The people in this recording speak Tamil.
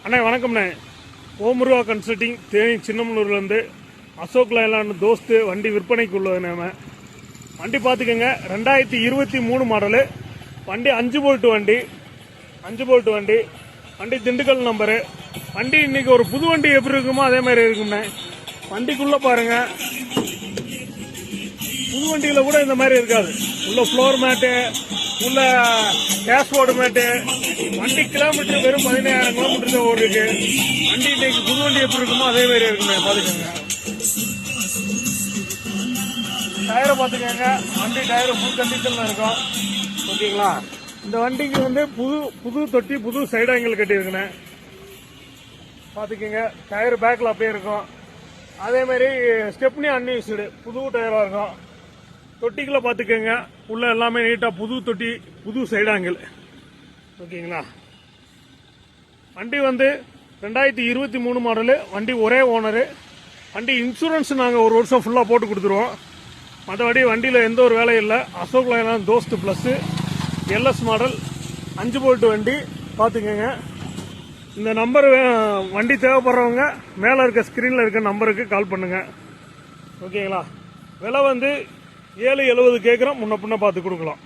அண்ணா வணக்கம்ண்ணே. ஓமுருவா கன்சல்டிங் தேனி சின்னமனூர்லேருந்து அசோக் லைலாண்ட் தோஸ்து வண்டி விற்பனைக்கு உள்ளது. நம்ம வண்டி பார்த்துக்கோங்க, 2023 மாடலு வண்டி 5 போல்ட் வண்டி, 5 போல்ட் வண்டி. வண்டி திண்டுக்கல் நம்பரு. வண்டி இன்னைக்கு ஒரு புது வண்டி எப்படி இருக்குமோ அதே மாதிரி இருக்கும்ண்ணே. வண்டிக்குள்ளே பாருங்க, புது வண்டியில் கூட இந்த மாதிரி இருக்காது. உள்ள ஃப்ளோர் மேட்டு, உள்ள டேஷ்போர்டு மேட்டு. வண்டி கிலோமீட்டர் வெறும் 15,000 கிலோமீட்டர் தான் ஓடிருக்கு. வண்டி இன்னைக்கு புது வண்டி எப்படி இருக்குமோ அதே மாதிரி இருக்குங்க. பார்த்துக்கோங்க, டயரை பார்த்துக்கோங்க. வண்டி டயரு ஃபுல் கண்டிஷன்ல இருக்கும். ஓகேங்களா? இந்த வண்டிக்கு வந்து புது தொட்டி, புது சைடு ஆங்கிள் கட்டியிருக்குண்ணே. பார்த்துக்கோங்க, டயர் பேக்கில் அப்படியே இருக்கும். அதே மாதிரி ஸ்டெப்னி அன்யூஸ்டு புது டயராக இருக்கும். தொட்டிக்குள்ள பார்த்துக்கோங்க, உள்ள எல்லாமே நீட்டாக புது தொட்டி, புது சைடு ஆங்கிள். ஓகேங்களா? வண்டி வந்து 2023 மாடலு. வண்டி ஒரே ஓனரு. வண்டி இன்சூரன்ஸ் நாங்கள் 1 வருஷம் ஃபுல்லாக போட்டு கொடுத்துருவோம். மற்றபடி வண்டியில் எந்த ஒரு வேலையும் இல்லை. Ashok Leyland Dost plus L S model 5 bolt வண்டி. பார்த்துக்கோங்க. இந்த நம்பர் வண்டி தேவைப்படுறவங்க மேலே இருக்க ஸ்க்ரீனில் இருக்க நம்பருக்கு கால் பண்ணுங்கள். ஓகேங்களா? விலை வந்து 770 கேட்குறோம். முன்ன பின்ன பார்த்து கொடுக்கலாம்.